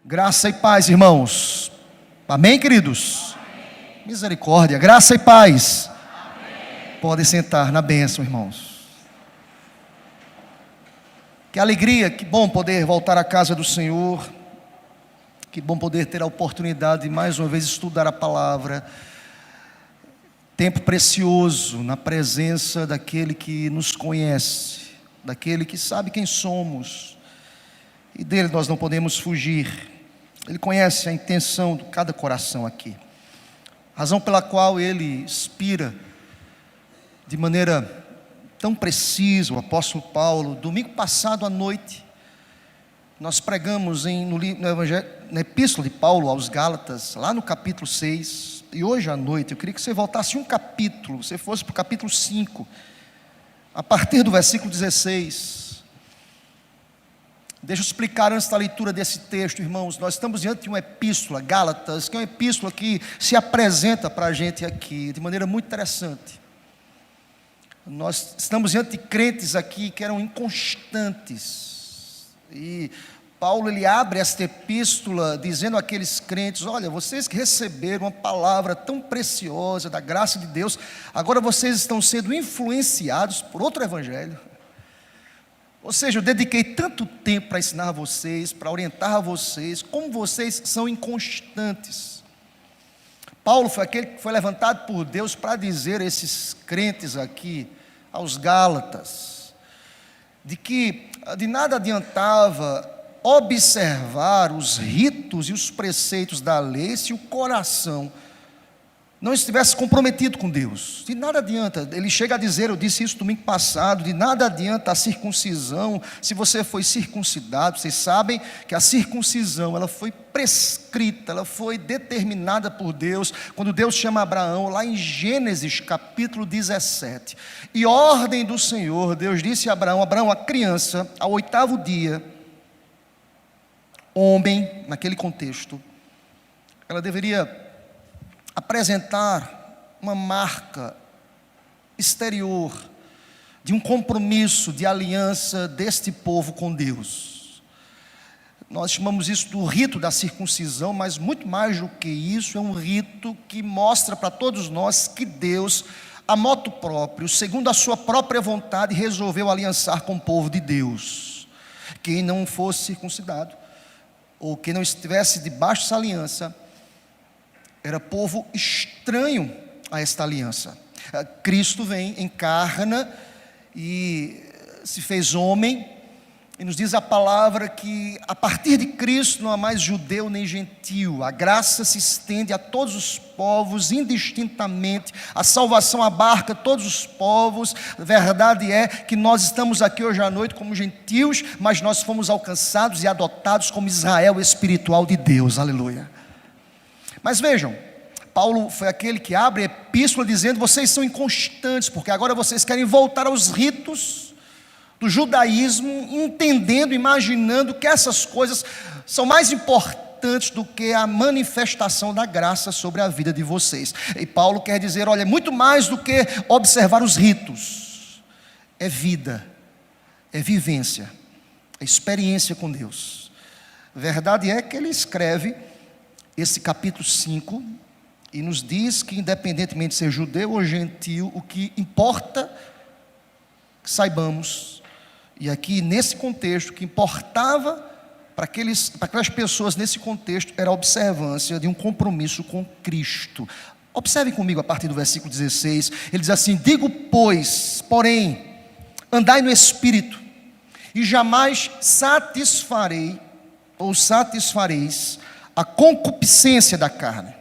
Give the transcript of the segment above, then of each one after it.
Graça e paz, irmãos. Amém, queridos? Amém. Misericórdia, graça e paz. Amém. Podem sentar na bênção, irmãos. Que alegria, que bom poder voltar à casa do Senhor. Que bom poder ter a oportunidade de mais uma vez estudar a palavra. Tempo precioso na presença daquele que nos conhece, daquele que sabe quem somos, e dele nós não podemos fugir. Ele conhece a intenção de cada coração aqui, razão pela qual ele inspira de maneira tão precisa o apóstolo Paulo. Domingo passado à noite nós pregamos no Evangelho, na Epístola de Paulo aos Gálatas, lá no capítulo 6, e hoje à noite eu queria que você voltasse um capítulo, você fosse para o capítulo 5, a partir do versículo 16. Deixa eu explicar antes da leitura desse texto, irmãos. Nós estamos diante de uma epístola, Gálatas, que é uma epístola que se apresenta para a gente aqui de maneira muito interessante. Nós estamos diante de crentes aqui que eram inconstantes, e Paulo ele abre esta epístola dizendo àqueles crentes: olha, vocês que receberam uma palavra tão preciosa da graça de Deus, agora vocês estão sendo influenciados por outro evangelho. Ou seja, eu dediquei tanto tempo para ensinar vocês, para orientar vocês, como vocês são inconstantes. Paulo foi aquele que foi levantado por Deus para dizer a esses crentes aqui, aos Gálatas, de que de nada adiantava observar os ritos e os preceitos da lei se o coração não estivesse comprometido com Deus. De nada adianta, ele chega a dizer, eu disse isso domingo passado, de nada adianta a circuncisão, se você foi circuncidado. Vocês sabem que a circuncisão, ela foi prescrita, ela foi determinada por Deus, quando Deus chama Abraão, lá em Gênesis capítulo 17, e ordem do Senhor, Deus disse a Abraão: Abraão, a criança, ao 8º dia, homem, naquele contexto, ela deveria apresentar uma marca exterior de um compromisso, de aliança deste povo com Deus. Nós chamamos isso do rito da circuncisão, mas muito mais do que isso, é um rito que mostra para todos nós que Deus, a motu próprio, segundo a sua própria vontade, resolveu aliançar com o povo de Deus. Quem não fosse circuncidado, ou quem não estivesse debaixo dessa aliança, era povo estranho a esta aliança. Cristo vem, encarna e se fez homem, e nos diz a palavra que a partir de Cristo não há mais judeu nem gentil, a graça se estende a todos os povos indistintamente, a salvação abarca todos os povos. A verdade é que nós estamos aqui hoje à noite como gentios, mas nós fomos alcançados e adotados como Israel espiritual de Deus, aleluia. Mas vejam, Paulo foi aquele que abre a epístola dizendo: vocês são inconstantes, porque agora vocês querem voltar aos ritos do judaísmo, entendendo, imaginando que essas coisas são mais importantes do que a manifestação da graça sobre a vida de vocês. E Paulo quer dizer: olha, muito mais do que observar os ritos, é vida, é vivência, é experiência com Deus. A verdade é que ele escreve esse capítulo 5 e nos diz que, independentemente de ser judeu ou gentil, o que importa que saibamos, e aqui nesse contexto, o que importava para aquelas pessoas nesse contexto era a observância de um compromisso com Cristo. Observem comigo a partir do versículo 16, ele diz assim: digo pois, porém, andai no Espírito, e jamais satisfareis a concupiscência da carne,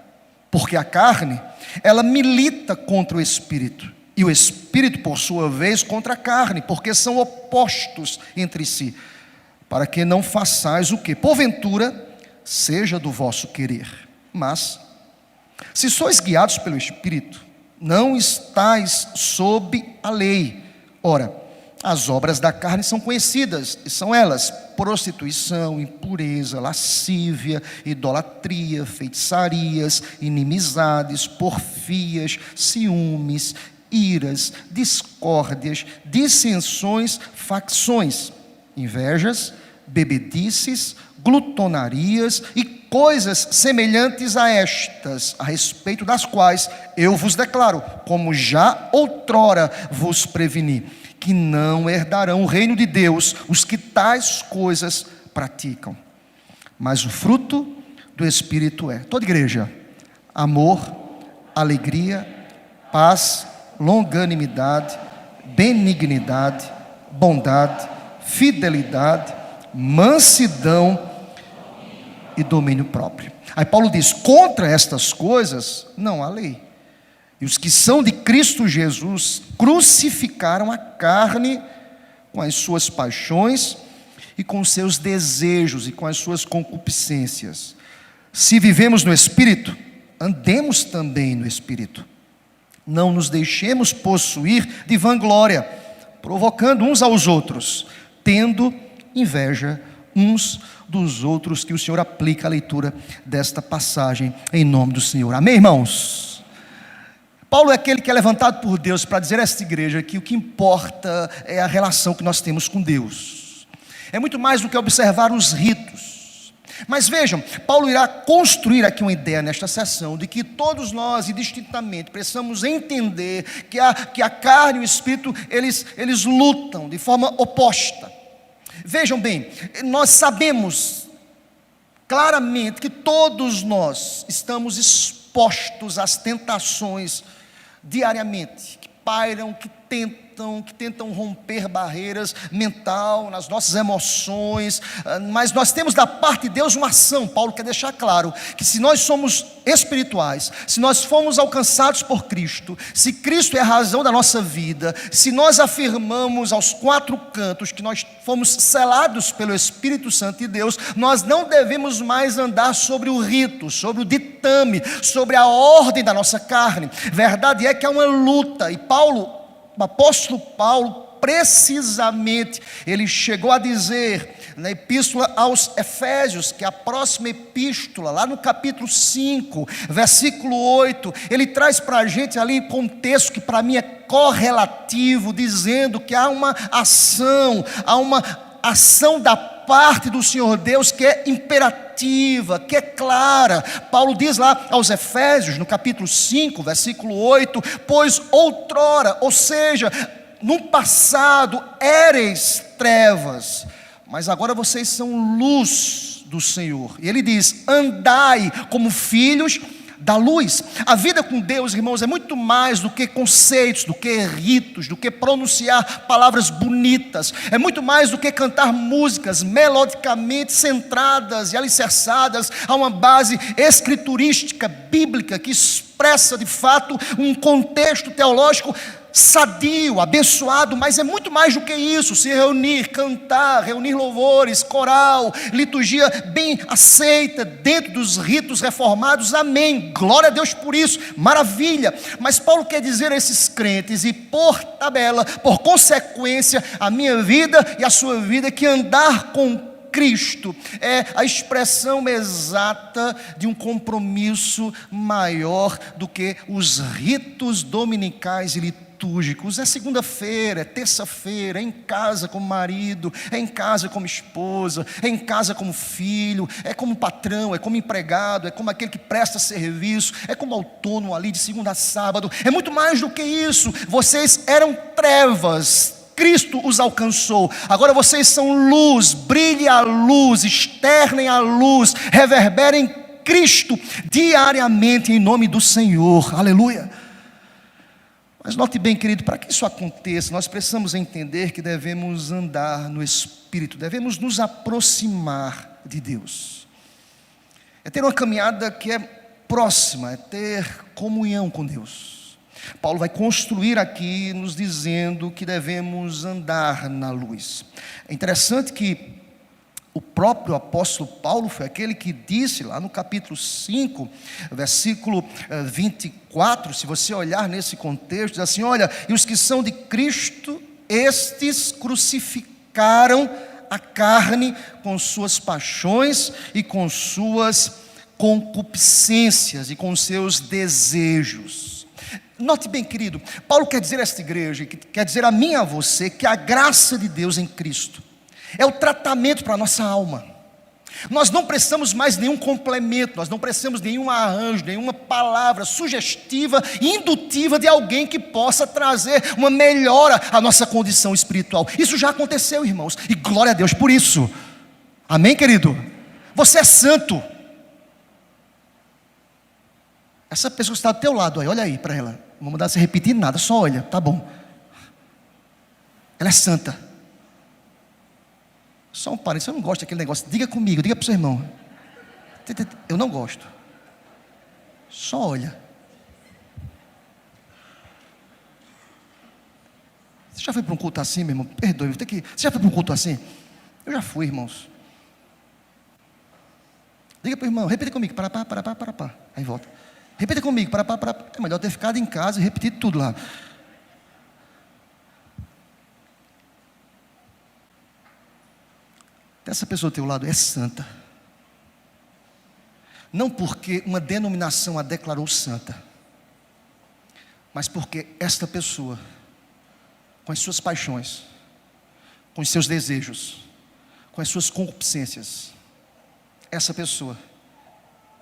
porque a carne, ela milita contra o Espírito, e o Espírito, por sua vez, contra a carne, porque são opostos entre si, para que não façais o que, porventura, seja do vosso querer. Mas, se sois guiados pelo Espírito, não estáis sob a lei. Ora, as obras da carne são conhecidas, e são elas: prostituição, impureza, lascívia, idolatria, feitiçarias, inimizades, porfias, ciúmes, iras, discórdias, dissensões, facções, invejas, bebedices, glutonarias e coisas semelhantes a estas, a respeito das quais eu vos declaro, como já outrora vos preveni, que não herdarão o reino de Deus os que tais coisas praticam. Mas o fruto do Espírito é, toda igreja, amor, alegria, paz, longanimidade, benignidade, bondade, fidelidade, mansidão e domínio próprio. Aí Paulo diz, contra estas coisas não há lei. E os que são de Cristo Jesus crucificaram a carne com as suas paixões e com os seus desejos e com as suas concupiscências. Se vivemos no Espírito, andemos também no Espírito. Não nos deixemos possuir de vanglória, provocando uns aos outros, tendo inveja uns dos outros. Que o Senhor aplique a leitura desta passagem em nome do Senhor. Amém, irmãos? Paulo é aquele que é levantado por Deus para dizer a esta igreja que o que importa é a relação que nós temos com Deus. É muito mais do que observar os ritos. Mas vejam, Paulo irá construir aqui uma ideia nesta sessão de que todos nós, indistintamente, precisamos entender que a carne e o espírito, eles lutam de forma oposta. Vejam bem, nós sabemos claramente que todos nós estamos expostos às tentações diariamente, que pairam, que tentam romper barreiras mental, nas nossas emoções, mas nós temos da parte de Deus uma ação. Paulo quer deixar claro que se nós somos espirituais, se nós fomos alcançados por Cristo, se Cristo é a razão da nossa vida, se nós afirmamos aos quatro cantos que nós fomos selados pelo Espírito Santo de Deus, nós não devemos mais andar sobre o rito, sobre o ditame, sobre a ordem da nossa carne. Verdade é que há uma luta, e o apóstolo Paulo, precisamente, ele chegou a dizer na epístola aos Efésios, que é a próxima epístola, lá no capítulo 5, versículo 8, ele traz para a gente ali contexto que para mim é correlativo, dizendo que há uma ação da parte do Senhor Deus que é imperativa, que é clara. Paulo diz lá aos Efésios, no capítulo 5, versículo 8, pois outrora, ou seja, no passado éreis trevas, mas agora vocês são luz do Senhor. E ele diz, andai como filhos da luz. A vida com Deus, irmãos, é muito mais do que conceitos, do que ritos, do que pronunciar palavras bonitas. É muito mais do que cantar músicas melodicamente centradas e alicerçadas a uma base escriturística, bíblica, que expressa de fato um contexto teológico sadio, abençoado, mas é muito mais do que isso. Se reunir, cantar, reunir louvores, coral, liturgia bem aceita dentro dos ritos reformados, amém, glória a Deus por isso, maravilha. Mas Paulo quer dizer a esses crentes, e por tabela, por consequência, a minha vida e a sua vida, que andar com Cristo é a expressão exata de um compromisso maior do que os ritos dominicais e litúrgicos. É segunda-feira, é terça-feira, é em casa como marido, é em casa como esposa, é em casa como filho, é como patrão, é como empregado, é como aquele que presta serviço, é como autônomo ali de segunda a sábado. É muito mais do que isso. Vocês eram trevas, Cristo os alcançou, agora vocês são luz. Brilhe a luz, externem a luz, reverberem Cristo diariamente em nome do Senhor, aleluia. Mas note bem, querido, para que isso aconteça, nós precisamos entender que devemos andar no Espírito, devemos nos aproximar de Deus. É ter uma caminhada que é próxima, é ter comunhão com Deus. Paulo vai construir aqui nos dizendo que devemos andar na luz. É interessante que o próprio apóstolo Paulo foi aquele que disse lá no capítulo 5, versículo 24, se você olhar nesse contexto, diz assim, olha, e os que são de Cristo, estes crucificaram a carne com suas paixões e com suas concupiscências e com seus desejos. Note bem, querido, Paulo quer dizer a esta igreja, quer dizer a mim e a você, que a graça de Deus em Cristo, é o tratamento para a nossa alma. Nós não precisamos mais de nenhum complemento, nós não precisamos de nenhum arranjo, nenhuma palavra sugestiva, indutiva de alguém que possa trazer uma melhora à nossa condição espiritual. Isso já aconteceu, irmãos, e glória a Deus por isso. Amém, querido? Você é santo. Essa pessoa que está do teu lado aí, olha aí para ela. Não vou mandar você repetir nada, só olha, tá bom. Ela é santa. Só um parênteses, eu não gosto daquele negócio. Diga comigo, diga para o seu irmão. Eu não gosto. Só olha. Você já foi para um culto assim, meu irmão? Perdoe, você já foi para um culto assim? Eu já fui, irmãos. Diga para o irmão, repita comigo. Para. Aí volta. Repita comigo, para. É melhor ter ficado em casa e repetir tudo lá. Essa pessoa do teu lado é santa. Não porque uma denominação a declarou santa, mas porque esta pessoa, com as suas paixões, com os seus desejos, com as suas concupiscências, essa pessoa,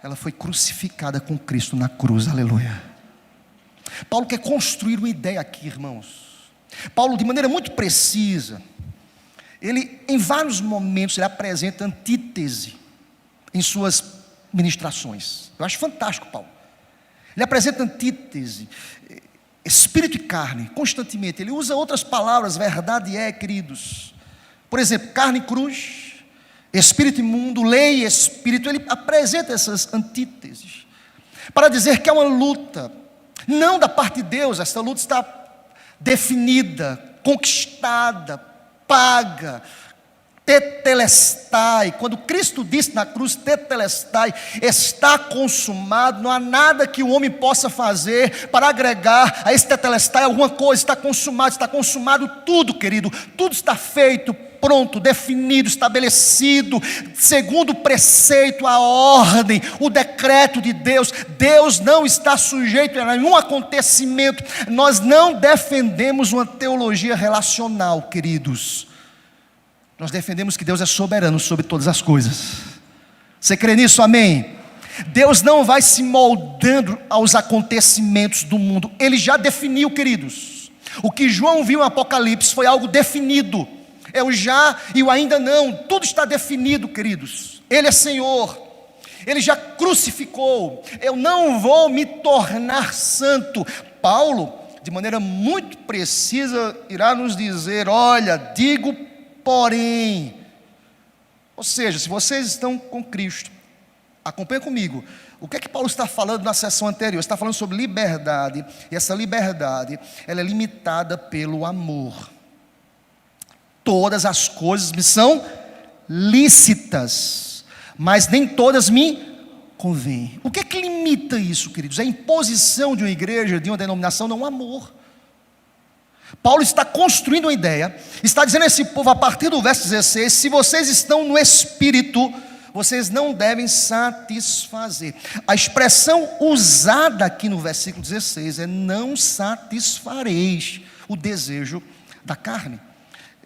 ela foi crucificada com Cristo na cruz, aleluia. Paulo quer construir uma ideia aqui, irmãos. Paulo, de maneira muito precisa, ele, em vários momentos, ele apresenta antítese em suas ministrações. Eu acho fantástico, Paulo. Ele apresenta antítese, espírito e carne, constantemente. Ele usa outras palavras, verdade é, queridos. Por exemplo, carne e cruz, espírito e mundo, lei e espírito. Ele apresenta essas antíteses para dizer que é uma luta, não da parte de Deus. Essa luta está definida, conquistada, paga, tetelestai. Quando Cristo disse na cruz, tetelestai, está consumado, não há nada que o homem possa fazer para agregar a esse tetelestai alguma coisa. Está consumado tudo, querido, tudo está feito, pronto, definido, estabelecido, segundo o preceito, a ordem, o decreto de Deus. Deus não está sujeito a nenhum acontecimento. Nós não defendemos uma teologia relacional, queridos. Nós defendemos que Deus é soberano sobre todas as coisas. Você crê nisso? Amém? Deus não vai se moldando aos acontecimentos do mundo. Ele já definiu, queridos. O que João viu em Apocalipse foi algo definido. É o já e o ainda não. Tudo está definido, queridos. Ele é Senhor. Ele já crucificou. Eu não vou me tornar santo. Paulo, de maneira muito precisa, irá nos dizer: olha, digo porém. Ou seja, se vocês estão com Cristo, acompanha comigo. O que é que Paulo está falando na sessão anterior? Está falando sobre liberdade. E essa liberdade, ela é limitada pelo amor. Todas as coisas me são lícitas, mas nem todas me convêm. O que é que limita isso, queridos? É a imposição de uma igreja, de uma denominação, não o amor. Paulo está construindo uma ideia, está dizendo a esse povo, a partir do verso 16, se vocês estão no Espírito, vocês não devem satisfazer. A expressão usada aqui no versículo 16 é: não satisfareis o desejo da carne.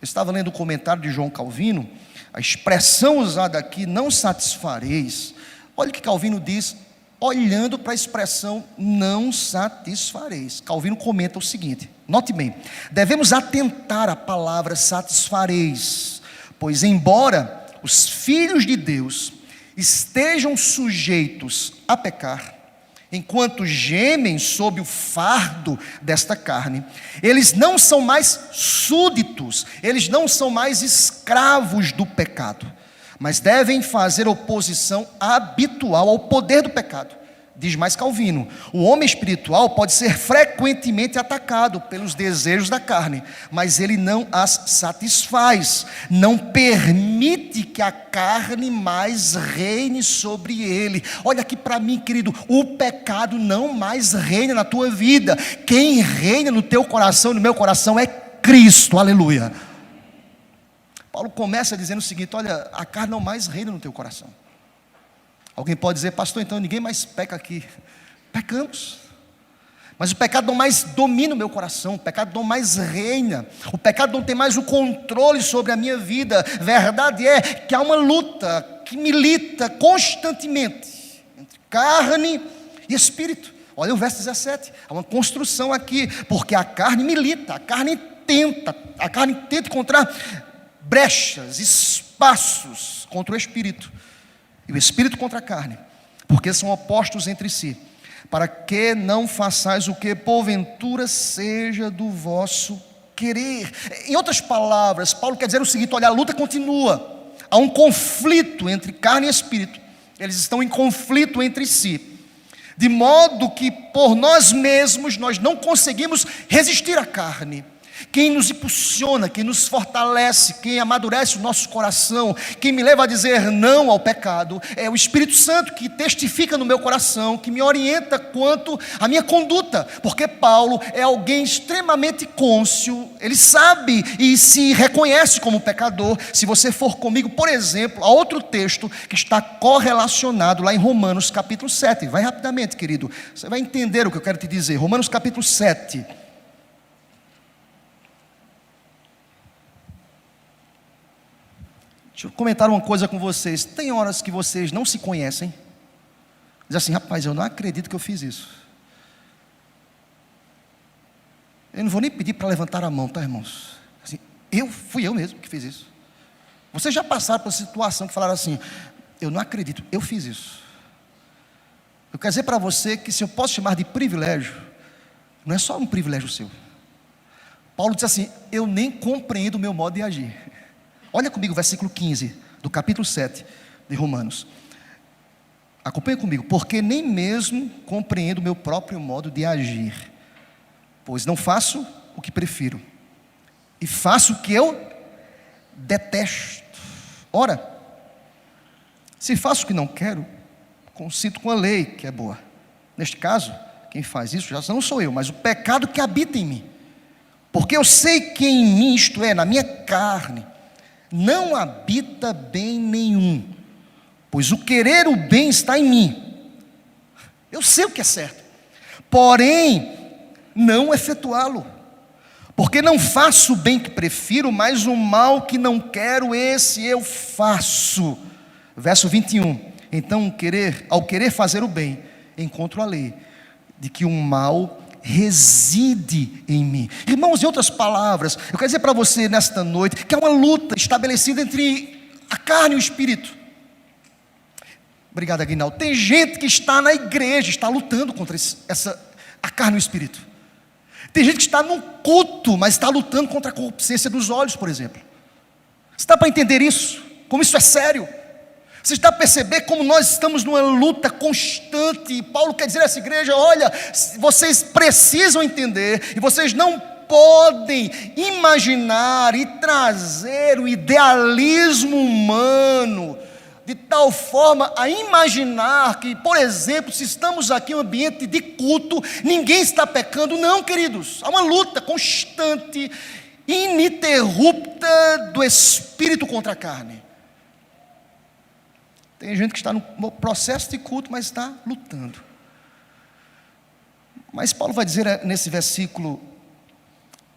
Eu estava lendo o comentário de João Calvino, a expressão usada aqui, não satisfareis. Olha o que Calvino diz, olhando para a expressão não satisfareis. Calvino comenta o seguinte, note bem: devemos atentar à palavra satisfareis, pois embora os filhos de Deus estejam sujeitos a pecar, enquanto gemem sob o fardo desta carne, eles não são mais súditos, eles não são mais escravos do pecado, mas devem fazer oposição habitual ao poder do pecado. Diz mais Calvino: o homem espiritual pode ser frequentemente atacado pelos desejos da carne, mas ele não as satisfaz, não permite que a carne mais reine sobre ele. Olha aqui para mim, querido, o pecado não mais reina na tua vida. Quem reina no teu coração e no meu coração é Cristo, aleluia. Paulo começa dizendo o seguinte: olha, a carne não mais reina no teu coração. Alguém pode dizer: pastor, então ninguém mais peca aqui. Pecamos. Mas o pecado não mais domina o meu coração, o pecado não mais reina, o pecado não tem mais o controle sobre a minha vida. Verdade é que há uma luta que milita constantemente entre carne e espírito. Olha o verso 17, há uma construção aqui, porque a carne milita, a carne tenta encontrar brechas, espaços contra o espírito, e o espírito contra a carne, porque são opostos entre si. Para que não façais o que porventura seja do vosso querer. Em outras palavras, Paulo quer dizer o seguinte: olha, a luta continua, há um conflito entre carne e espírito, eles estão em conflito entre si, de modo que por nós mesmos nós não conseguimos resistir à carne. Quem nos impulsiona, quem nos fortalece, quem amadurece o nosso coração, quem me leva a dizer não ao pecado, é o Espírito Santo, que testifica no meu coração, que me orienta quanto à minha conduta, porque Paulo é alguém extremamente cônscio, ele sabe e se reconhece como pecador. Se você for comigo, por exemplo, a outro texto que está correlacionado lá em Romanos capítulo 7, vai rapidamente, querido, você vai entender o que eu quero te dizer. Romanos capítulo 7. Deixa eu comentar uma coisa com vocês. Tem horas que vocês não se conhecem, diz assim: rapaz, eu não acredito que eu fiz isso. Eu não vou nem pedir para levantar a mão, tá, irmãos? Assim, fui eu mesmo que fiz isso. Vocês já passaram por situação que falaram assim: eu não acredito, eu fiz isso. Eu quero dizer para você que, se eu posso chamar de privilégio, não é só um privilégio seu. Paulo diz assim: eu nem compreendo o meu modo de agir. Olha comigo o versículo 15 do capítulo 7 de Romanos. Acompanha comigo. Porque nem mesmo compreendo o meu próprio modo de agir, pois não faço o que prefiro, e faço o que eu detesto. Ora, se faço o que não quero, consinto com a lei que é boa. Neste caso, quem faz isso já não sou eu, mas o pecado que habita em mim. Porque eu sei que em mim, isto é, na minha carne, não habita bem nenhum, pois o querer o bem está em mim. Eu sei o que é certo, porém não efetuá-lo. Porque não faço o bem que prefiro, mas o mal que não quero, esse eu faço. Verso 21. Então, ao querer fazer o bem, encontro a lei de que o mal reside em mim. Irmãos, em outras palavras, eu quero dizer para você nesta noite que há uma luta estabelecida entre a carne e o espírito. Obrigado, Aguinaldo. Tem gente que está na igreja, está lutando contra a carne e o espírito. Tem gente que está no culto, mas está lutando contra a concupiscência dos olhos, por exemplo. Você está para entender isso? Como isso é sério? Você está a perceber como nós estamos numa luta constante? E Paulo quer dizer a essa igreja: olha, vocês precisam entender, e vocês não podem imaginar e trazer o idealismo humano de tal forma a imaginar que, por exemplo, se estamos aqui em um ambiente de culto, ninguém está pecando. Não, queridos, há uma luta constante, ininterrupta do espírito contra a carne. Tem gente que está no processo de culto, mas está lutando. Mas Paulo vai dizer nesse versículo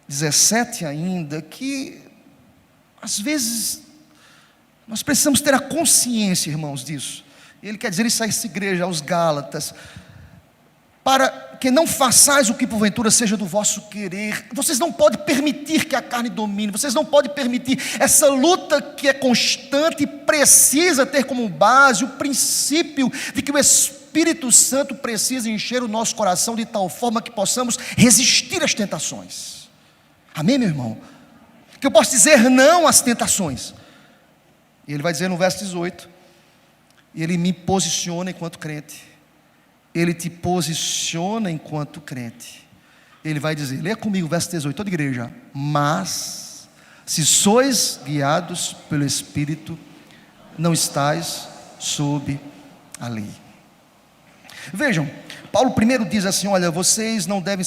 17 ainda, que às vezes nós precisamos ter a consciência, irmãos, disso. Ele quer dizer isso a essa igreja, aos Gálatas: para que não façais o que porventura seja do vosso querer. Vocês não podem permitir que a carne domine, vocês não podem permitir essa luta que é constante e precisa ter como base o princípio de que o Espírito Santo precisa encher o nosso coração de tal forma que possamos resistir às tentações. Amém, meu irmão? Que eu possa dizer não às tentações. E ele vai dizer no verso 18: e ele me posiciona enquanto crente. Ele te posiciona enquanto crente. Ele vai dizer, leia comigo o verso 18, toda igreja: mas se sois guiados pelo Espírito, não estais sob a lei. Vejam, Paulo primeiro diz assim: olha, vocês não devem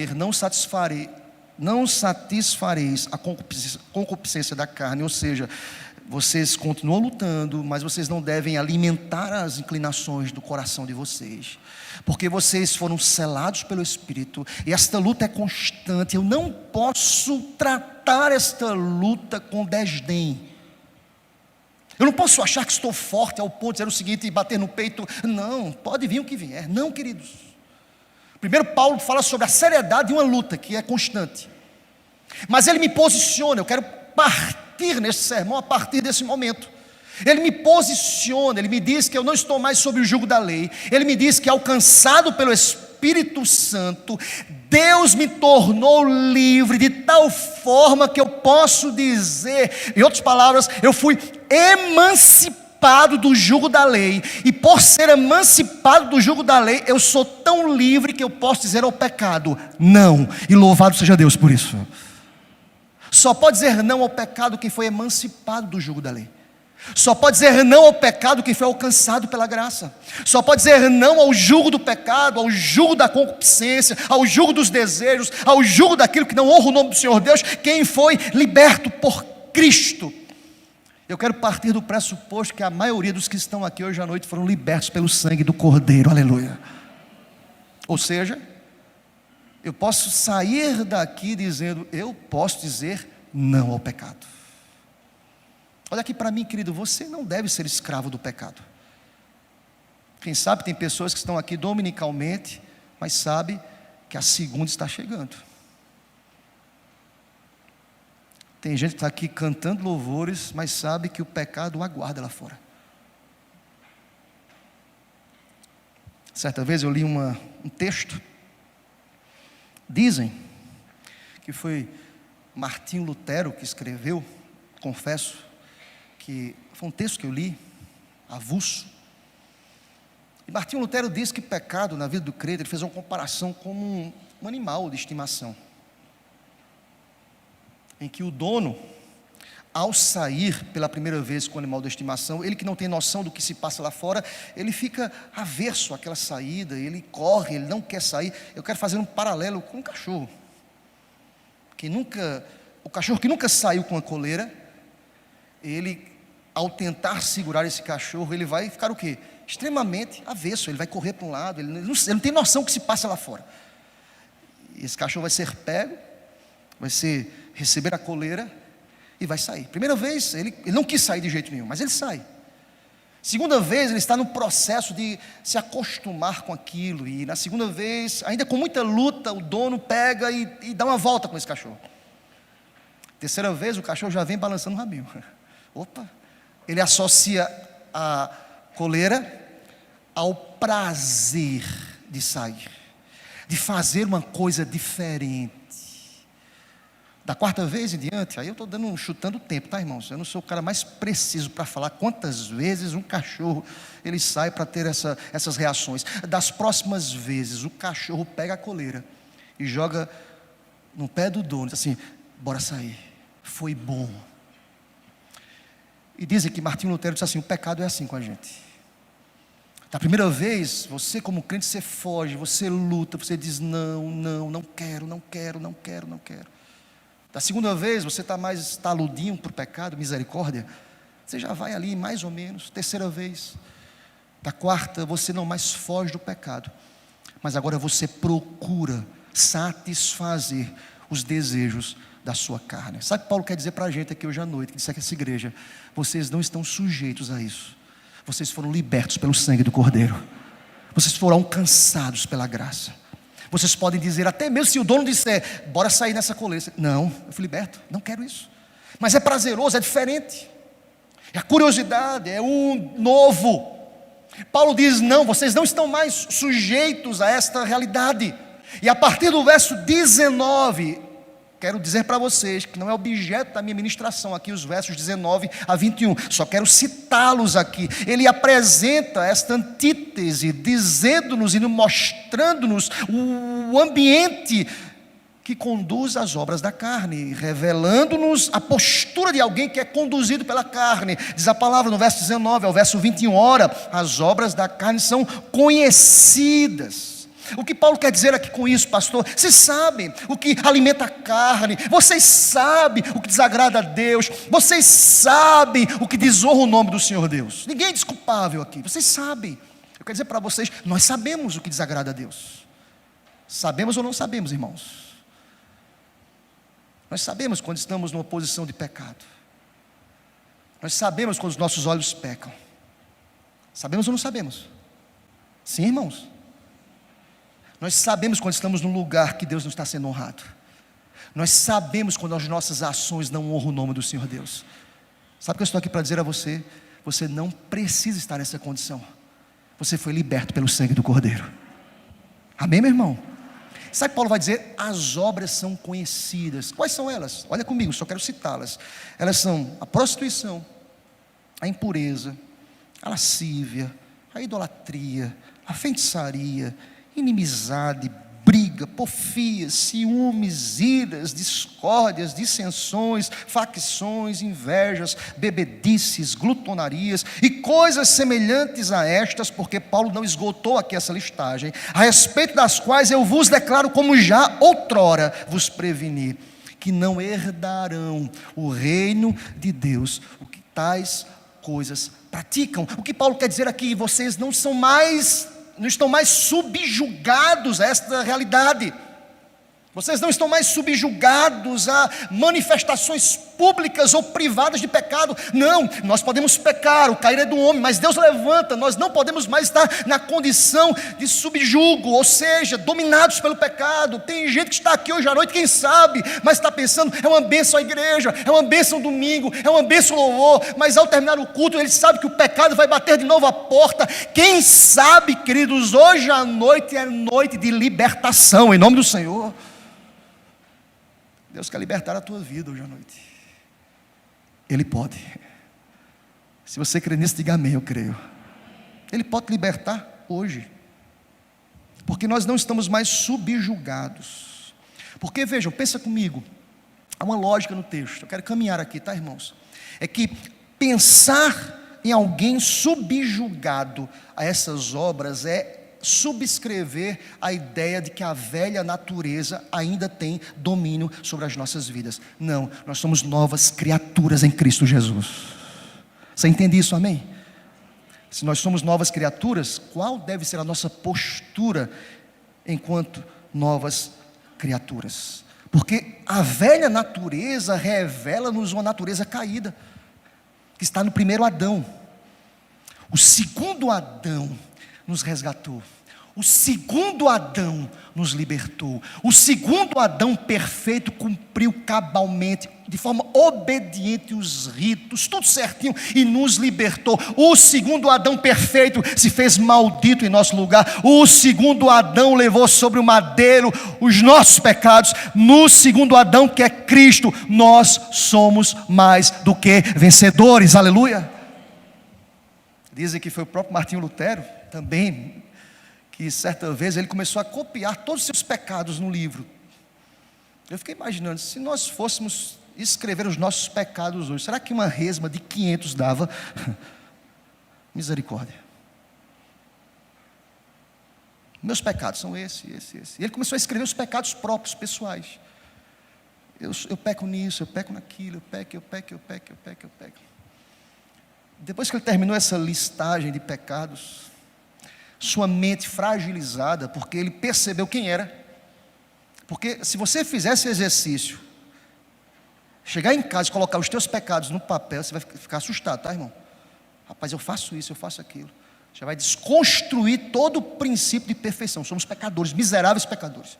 não satisfareis a concupiscência da carne, ou seja, Vocês continuam lutando, mas vocês não devem alimentar as inclinações do coração de vocês, porque vocês foram selados pelo Espírito, e esta luta é constante. Eu não posso tratar esta luta com desdém. Eu não posso achar que estou forte ao ponto de dizer o seguinte e bater no peito. Não, pode vir o que vier. Não, queridos. Primeiro Paulo fala sobre a seriedade de uma luta que é constante, mas ele me posiciona. Eu quero partir nesse sermão a partir desse momento. Ele me posiciona, ele me diz que eu não estou mais sob o jugo da lei. Ele me diz que, alcançado pelo Espírito Santo, Deus me tornou livre de tal forma que eu posso dizer, em outras palavras, eu fui emancipado do jugo da lei. E por ser emancipado do jugo da lei, eu sou tão livre que eu posso dizer ao pecado não, e louvado seja Deus por isso. Só pode dizer não ao pecado quem foi emancipado do jugo da lei. Só pode dizer não ao pecado quem foi alcançado pela graça. Só pode dizer não ao jugo do pecado, ao jugo da concupiscência, ao jugo dos desejos, ao jugo daquilo que não honra o nome do Senhor Deus, quem foi liberto por Cristo. Eu quero partir do pressuposto que a maioria dos que estão aqui hoje à noite foram libertos pelo sangue do Cordeiro, aleluia. Ou seja, eu posso sair daqui dizendo, eu posso dizer não ao pecado. Olha aqui para mim, querido, você não deve ser escravo do pecado. Quem sabe tem pessoas que estão aqui dominicalmente, mas sabe que a segunda está chegando. Tem gente que está aqui cantando louvores, mas sabe que o pecado o aguarda lá fora. Certa vez eu li um texto. Dizem que foi Martinho Lutero que escreveu, confesso, que foi um texto que eu li, avulso. E Martinho Lutero diz que pecado na vida do crente, ele fez uma comparação com um animal de estimação, em que o dono, ao sair pela primeira vez com o animal de estimação, ele que não tem noção do que se passa lá fora, ele fica averso àquela saída, ele corre, ele não quer sair. Eu quero fazer um paralelo com um cachorro, o cachorro que nunca saiu com a coleira, ele, ao tentar segurar esse cachorro, ele vai ficar o quê? Extremamente avesso, ele vai correr para um lado, ele não tem noção do que se passa lá fora. E esse cachorro vai ser pego, receber a coleira e vai sair. Primeira vez, ele não quis sair de jeito nenhum, mas ele sai. Segunda vez, ele está no processo de se acostumar com aquilo, e na segunda vez, ainda com muita luta, o dono pega e dá uma volta com esse cachorro. Terceira vez, o cachorro já vem balançando o rabinho. Opa! Ele associa a coleira ao prazer de sair, de fazer uma coisa diferente. Da quarta vez em diante, aí eu estou chutando o tempo, tá, irmãos? Eu não sou o cara mais preciso para falar quantas vezes um cachorro ele sai para ter essas reações. Das próximas vezes, o cachorro pega a coleira e joga no pé do dono, diz assim: bora sair, foi bom. E dizem que Martinho Lutero disse assim: o pecado é assim com a gente. Da primeira vez, você como crente, você foge, você luta, você diz não quero. Da segunda vez, você está mais taludinho para o pecado, misericórdia, você já vai ali mais ou menos. Terceira vez, da quarta, você não mais foge do pecado, mas agora você procura satisfazer os desejos da sua carne. Sabe o que Paulo quer dizer para a gente aqui hoje à noite, que disse aqui essa igreja? Vocês não estão sujeitos a isso. Vocês foram libertos pelo sangue do Cordeiro. Vocês foram alcançados pela graça. Vocês podem dizer, até mesmo se o dono disser, bora sair nessa coleira. Não, eu fui liberto, não quero isso. Mas é prazeroso, é diferente. É a curiosidade, é o novo. Paulo diz, não, vocês não estão mais sujeitos a esta realidade. E a partir do verso 19, quero dizer para vocês que não é objeto da minha ministração aqui os versos 19 a 21, só quero citá-los aqui. Ele apresenta esta antítese, dizendo-nos e mostrando-nos o ambiente que conduz às obras da carne, revelando-nos a postura de alguém que é conduzido pela carne. Diz a palavra no verso 19 ao verso 21, ora, as obras da carne são conhecidas. O que Paulo quer dizer aqui com isso, pastor? Vocês sabem o que alimenta a carne, vocês sabem o que desagrada a Deus, vocês sabem o que desonra o nome do Senhor Deus. Ninguém é desculpável aqui, vocês sabem. Eu quero dizer para vocês, nós sabemos o que desagrada a Deus. Sabemos ou não sabemos, irmãos? Nós sabemos quando estamos numa posição de pecado. Nós sabemos quando os nossos olhos pecam. Sabemos ou não sabemos? Sim, irmãos. Nós sabemos quando estamos num lugar que Deus não está sendo honrado. Nós sabemos quando as nossas ações não honram o nome do Senhor Deus. Sabe o que eu estou aqui para dizer a você? Você não precisa estar nessa condição. Você foi liberto pelo sangue do Cordeiro. Amém, meu irmão? Sabe o que Paulo vai dizer? As obras são conhecidas. Quais são elas? Olha comigo, só quero citá-las. Elas são a prostituição, a impureza, a lascívia, a idolatria, a feitiçaria, inimizade, briga, porfia, ciúmes, iras, discórdias, dissensões, facções, invejas, bebedices, glutonarias e coisas semelhantes a estas, porque Paulo não esgotou aqui essa listagem, a respeito das quais eu vos declaro, como já outrora vos preveni, que não herdarão o reino de Deus, o que tais coisas praticam. O que Paulo quer dizer aqui? Vocês não estão mais subjugados a esta realidade. Vocês não estão mais subjugados a manifestações públicas ou privadas de pecado. Não, nós podemos pecar, o cair é do homem, mas Deus levanta. Nós não podemos mais estar na condição de subjugo, ou seja, dominados pelo pecado. Tem gente que está aqui hoje à noite, quem sabe, mas está pensando, é uma bênção a igreja, é uma bênção domingo, é uma bênção louvor, mas ao terminar o culto, ele sabe que o pecado vai bater de novo a porta. Quem sabe, queridos, hoje à noite é noite de libertação, em nome do Senhor. Deus quer libertar a tua vida hoje à noite. Ele pode. Se você crê nisso, diga amém, eu creio. Ele pode te libertar hoje. Porque nós não estamos mais subjugados. Porque vejam, pensa comigo. Há uma lógica no texto. Eu quero caminhar aqui, tá, irmãos? É que pensar em alguém subjugado a essas obras é subscrever a ideia de que a velha natureza ainda tem domínio sobre as nossas vidas. Não, nós somos novas criaturas em Cristo Jesus. Você entende isso, amém? Se nós somos novas criaturas, qual deve ser a nossa postura enquanto novas criaturas? Porque a velha natureza revela-nos uma natureza caída, que está no primeiro Adão. O segundo Adão nos resgatou. O segundo Adão nos libertou. O segundo Adão perfeito cumpriu cabalmente, de forma obediente, os ritos, tudo certinho, e nos libertou. O segundo Adão perfeito se fez maldito em nosso lugar. O segundo Adão levou sobre o madeiro os nossos pecados. No segundo Adão, que é Cristo, nós somos mais do que vencedores. Aleluia. Dizem que foi o próprio Martinho Lutero também, que certa vez ele começou a copiar todos os seus pecados no livro. Eu fiquei imaginando, se nós fôssemos escrever os nossos pecados hoje, será que uma resma de 500 dava? Misericórdia. Meus pecados são esse. E ele começou a escrever os pecados próprios, pessoais. Eu peco nisso, eu peco naquilo, eu peco. Depois que ele terminou essa listagem de pecados, sua mente fragilizada, porque ele percebeu quem era. Porque se você fizer esse exercício, chegar em casa e colocar os teus pecados no papel, você vai ficar assustado, tá, irmão? Rapaz, eu faço isso, eu faço aquilo. Você vai desconstruir todo o princípio de perfeição. Somos pecadores, miseráveis pecadores.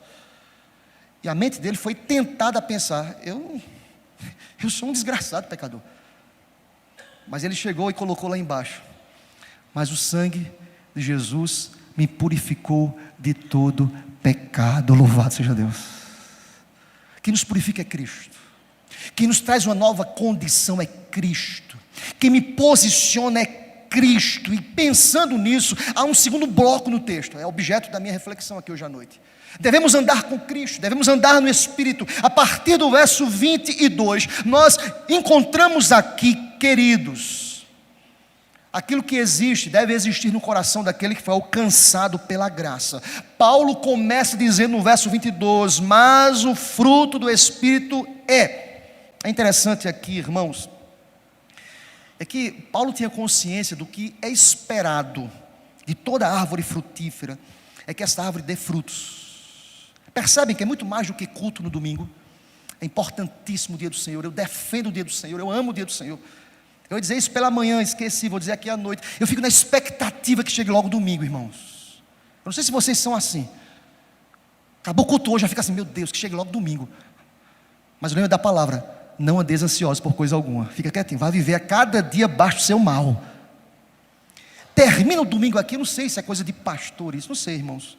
E a mente dele foi tentada a pensar, eu sou um desgraçado pecador. Mas ele chegou e colocou lá embaixo: mas o sangue de Jesus me purificou de todo pecado. Louvado seja Deus. Quem nos purifica é Cristo. Quem nos traz uma nova condição é Cristo. Quem me posiciona é Cristo. E pensando nisso, há um segundo bloco no texto, é objeto da minha reflexão aqui hoje à noite. Devemos andar com Cristo, devemos andar no Espírito. A partir do verso 22, nós encontramos aqui, queridos, aquilo que existe deve existir no coração daquele que foi alcançado pela graça. Paulo começa dizendo no verso 22, mas o fruto do Espírito é interessante aqui, irmãos, é que Paulo tinha consciência do que é esperado de toda árvore frutífera, é que essa árvore dê frutos. Percebem que é muito mais do que culto no domingo. É importantíssimo o dia do Senhor, eu defendo o dia do Senhor, eu amo o dia do Senhor. Eu ia dizer isso pela manhã, esqueci, vou dizer aqui à noite. Eu fico na expectativa que chegue logo domingo, irmãos. Eu não sei se vocês são assim. Acabou o culto hoje, já fica assim, meu Deus, que chegue logo domingo. Mas eu lembro da palavra, não andeis ansiosos por coisa alguma. Fica quietinho, vai viver a cada dia abaixo do seu mal. Termina o domingo aqui, eu não sei se é coisa de pastor isso, não sei, irmãos.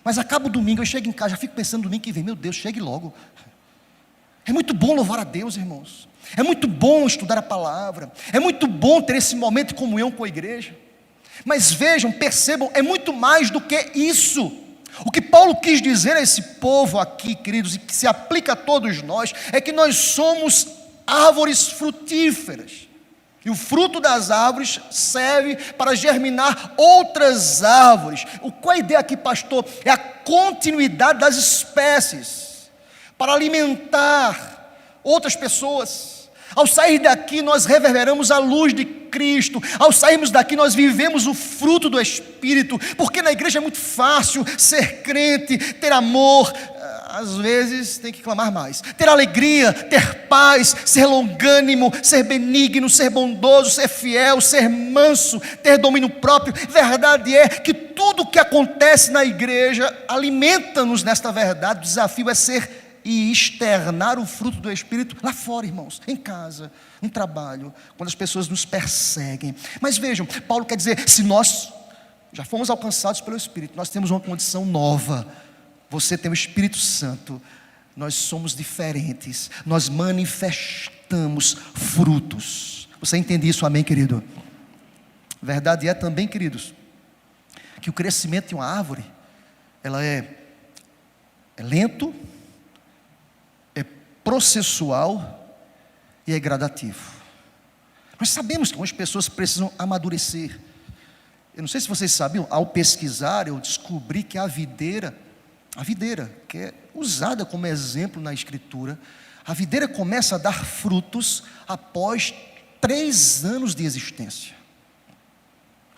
Mas acaba o domingo, eu chego em casa, já fico pensando no domingo que vem, meu Deus, chegue logo. É muito bom louvar a Deus, irmãos. É muito bom estudar a palavra. É muito bom ter esse momento de comunhão com a igreja. Mas vejam, percebam, é muito mais do que isso. O que Paulo quis dizer a esse povo aqui, queridos, e que se aplica a todos nós, é que nós somos árvores frutíferas. E o fruto das árvores serve para germinar outras árvores. Qual é a ideia aqui, pastor? É a continuidade das espécies, para alimentar outras pessoas. Ao sair daqui nós reverberamos a luz de Cristo. Ao sairmos daqui nós vivemos o fruto do Espírito. Porque na igreja é muito fácil ser crente, ter amor. Às vezes tem que clamar mais. Ter alegria, ter paz, ser longânimo, ser benigno, ser bondoso, ser fiel, ser manso, ter domínio próprio. Verdade é que tudo que acontece na igreja alimenta-nos nesta verdade. O desafio é ser e externar o fruto do Espírito lá fora, irmãos, em casa, no trabalho, quando as pessoas nos perseguem. Mas vejam, Paulo quer dizer, se nós já fomos alcançados pelo Espírito, nós temos uma condição nova. Você tem o Espírito Santo, nós somos diferentes, nós manifestamos frutos. Você entende isso, amém, querido? Verdade é também, queridos, que o crescimento de uma árvore, ela é lento, processual e é gradativo. Nós sabemos que algumas pessoas precisam amadurecer. Eu não sei se vocês sabiam, ao pesquisar eu descobri que a videira, que é usada como exemplo na Escritura, a videira começa a dar frutos após 3 anos de existência.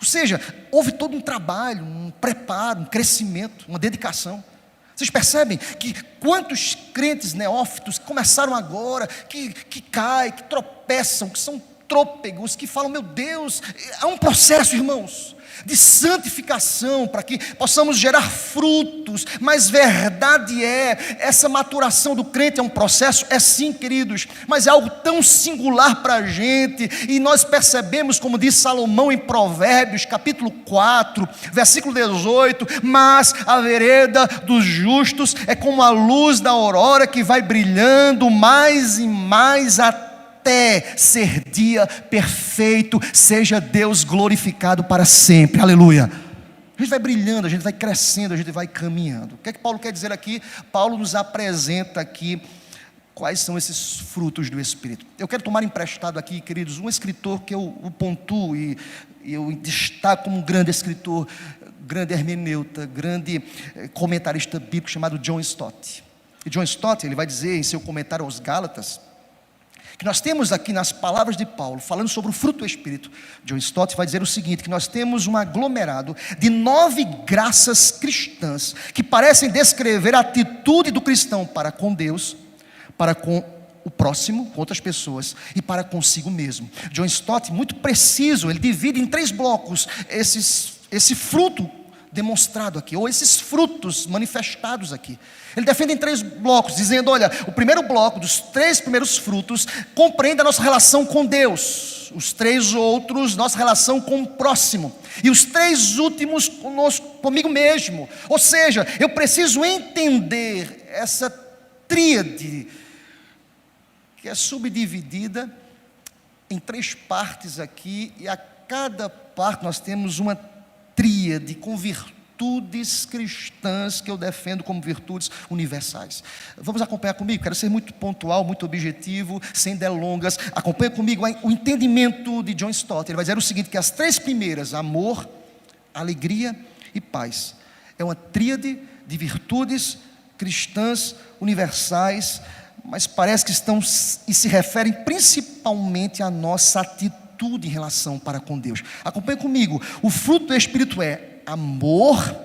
Ou seja, houve todo um trabalho, um preparo, um crescimento, uma dedicação. Vocês percebem que quantos crentes neófitos começaram agora, que caem, que tropeçam, que são trôpegos, que falam, meu Deus, há um processo, irmãos, de santificação, para que possamos gerar frutos. Mas verdade é, essa maturação do crente é um processo, é sim, queridos, mas é algo tão singular para a gente, e nós percebemos, como diz Salomão em Provérbios, capítulo 4, versículo 18, mas a vereda dos justos é como a luz da aurora, que vai brilhando mais e mais até ser dia perfeito. Seja Deus glorificado para sempre, aleluia. A gente vai brilhando, a gente vai crescendo, a gente vai caminhando. O que é que Paulo quer dizer aqui? Paulo nos apresenta aqui quais são esses frutos do Espírito. Eu quero tomar emprestado aqui, queridos, um escritor que eu pontuo e eu destaco como um grande escritor, grande hermeneuta, grande comentarista bíblico, chamado John Stott. E John Stott, ele vai dizer em seu comentário aos Gálatas, que nós temos aqui nas palavras de Paulo, falando sobre o fruto do Espírito. John Stott vai dizer o seguinte, que nós temos um aglomerado de 9 graças cristãs, que parecem descrever a atitude do cristão para com Deus, para com o próximo, com outras pessoas, e para consigo mesmo. John Stott, muito preciso, ele divide em 3 blocos esse fruto demonstrado aqui, ou esses frutos manifestados aqui. Ele defende em 3 blocos, dizendo, olha, o primeiro bloco dos 3 primeiros frutos compreende a nossa relação com Deus, os 3 outros, nossa relação com o próximo, e os 3 últimos comigo mesmo. Ou seja, eu preciso entender essa tríade, que é subdividida em 3 partes aqui, e a cada parte nós temos uma tríade com virtudes virtudes cristãs que eu defendo como virtudes universais. Vamos acompanhar comigo, quero ser muito pontual, muito objetivo, sem delongas. Acompanha comigo o entendimento de John Stott. Ele vai dizer o seguinte, que as três primeiras, amor, alegria e paz, é uma tríade de virtudes cristãs universais, mas parece que estão e se referem principalmente à nossa atitude em relação para com Deus. Acompanhe comigo, o fruto do Espírito é amor,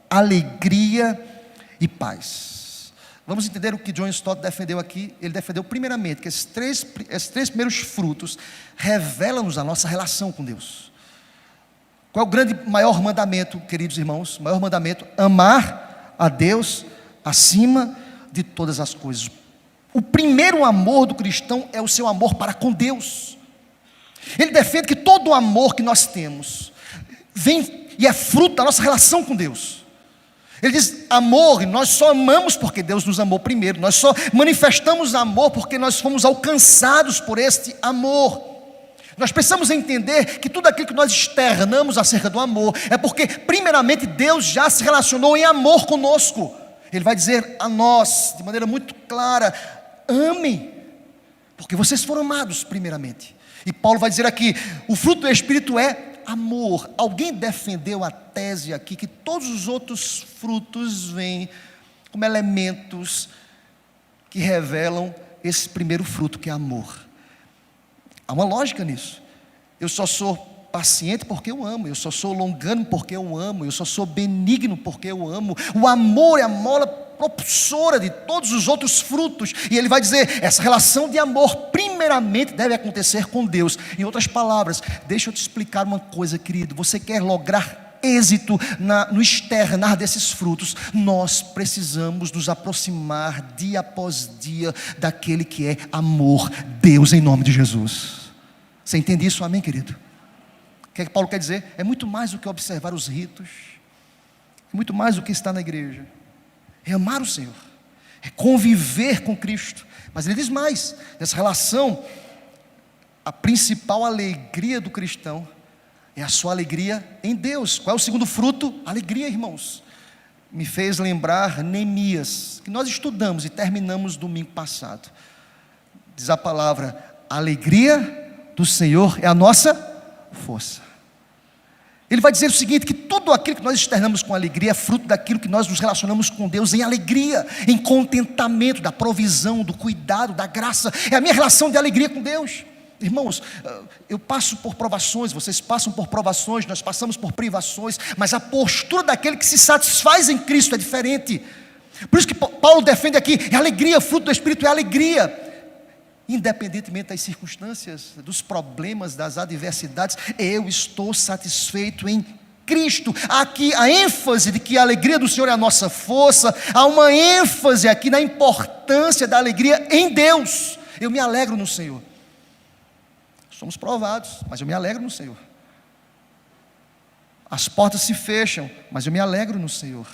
alegria e paz. Vamos entender o que John Stott defendeu aqui. Ele defendeu primeiramente que esses três primeiros frutos revelam-nos a nossa relação com Deus. Qual é o maior mandamento, queridos irmãos? O maior mandamento: amar a Deus acima de todas as coisas. O primeiro amor do cristão é o seu amor para com Deus. Ele defende que todo o amor que nós temos vem e é fruto da nossa relação com Deus. Ele diz, amor, nós só amamos porque Deus nos amou primeiro. Nós só manifestamos amor porque nós fomos alcançados por este amor. Nós precisamos entender que tudo aquilo que nós externamos acerca do amor é porque primeiramente Deus já se relacionou em amor conosco. Ele vai dizer a nós, de maneira muito clara, amem, porque vocês foram amados primeiramente. E Paulo vai dizer aqui, o fruto do Espírito é amor. Alguém defendeu a tese aqui que todos os outros frutos vêm como elementos que revelam esse primeiro fruto, que é amor. Há uma lógica nisso. Eu só sou paciente porque eu amo, eu só sou longânimo porque eu amo, eu só sou benigno porque eu amo. O amor é a mola propulsora de todos os outros frutos. E ele vai dizer, essa relação de amor primeiramente deve acontecer com Deus. Em outras palavras, deixa eu te explicar uma coisa, querido. Você quer lograr êxito no externar desses frutos, nós precisamos nos aproximar dia após dia daquele que é amor, Deus, em nome de Jesus. Você entende isso? Amém, querido? O que é que Paulo quer dizer? É muito mais do que observar os ritos, é muito mais do que estar na igreja, é amar o Senhor, é conviver com Cristo. Mas ele diz mais, nessa relação, a principal alegria do cristão é a sua alegria em Deus. Qual é o segundo fruto? Alegria, irmãos. Me fez lembrar Neemias, que nós estudamos e terminamos domingo passado. Diz a palavra, a alegria do Senhor é a nossa força. Ele vai dizer o seguinte, que tudo aquilo que nós externamos com alegria é fruto daquilo que nós nos relacionamos com Deus em alegria, em contentamento, da provisão, do cuidado, da graça. É a minha relação de alegria com Deus. Irmãos, eu passo por provações, vocês passam por provações, nós passamos por privações, mas a postura daquele que se satisfaz em Cristo é diferente. Por isso que Paulo defende aqui, é alegria, fruto do Espírito é alegria. Independentemente das circunstâncias, dos problemas, das adversidades, eu estou satisfeito em Cristo. Aqui a ênfase de que a alegria do Senhor é a nossa força, há uma ênfase aqui na importância da alegria em Deus. Eu me alegro no Senhor. Somos provados, mas eu me alegro no Senhor. As portas se fecham, mas eu me alegro no Senhor.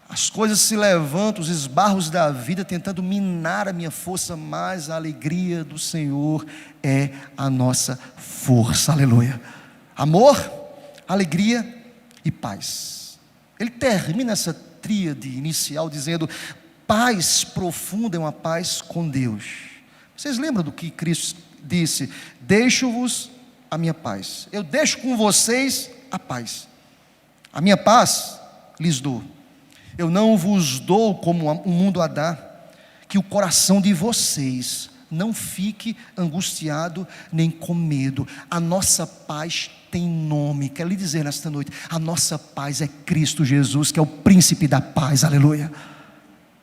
As coisas se levantam, os esbarros da vida tentando minar a minha força, mas a alegria do Senhor é a nossa força, aleluia. Amor, alegria e paz. Ele termina essa tríade inicial dizendo, paz profunda é uma paz com Deus. Vocês lembram do que Cristo disse? Deixo-vos a minha paz, eu deixo com vocês a paz, a minha paz lhes dou. Eu não vos dou como o mundo a dá, que o coração de vocês não fique angustiado nem com medo. A nossa paz tem nome, quero lhe dizer nesta noite, a nossa paz é Cristo Jesus, que é o príncipe da paz, aleluia.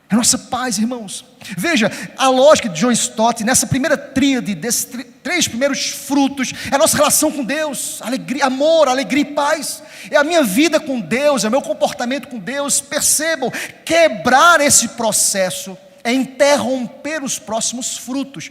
É a nossa paz, irmãos. Veja, a lógica de John Stott, nessa primeira tríade, desses três primeiros frutos, é a nossa relação com Deus, alegria, amor, alegria e paz. É a minha vida com Deus, é o meu comportamento com Deus. Percebam, quebrar esse processo é interromper os próximos frutos.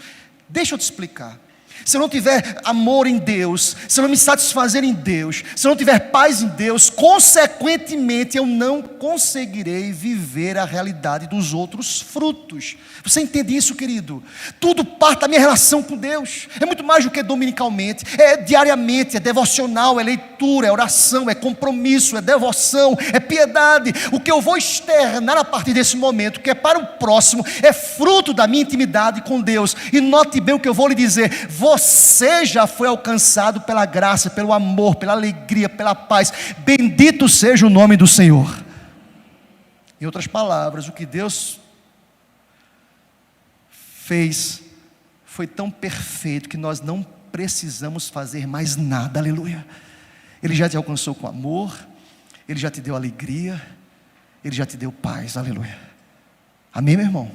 Deixa eu te explicar. se eu não tiver amor em Deus, se eu não me satisfazer em Deus, se eu não tiver paz em Deus, consequentemente eu não conseguirei viver a realidade dos outros frutos. Você entende isso, querido? Tudo parte da minha relação com Deus. É muito mais do que dominicalmente, é diariamente, é devocional, é leitura, é oração, é compromisso, é devoção, é piedade. O que eu vou externar a partir desse momento, que é para o próximo, é fruto da minha intimidade com Deus. E note bem o que eu vou lhe dizer: você já foi alcançado pela graça, pelo amor, pela alegria, pela paz. Bendito seja o nome do Senhor. Em outras palavras, o que Deus fez foi tão perfeito que nós não precisamos fazer mais nada. Aleluia. Ele já te alcançou com amor, Ele já te deu alegria, Ele já te deu paz. Aleluia. Amém, meu irmão?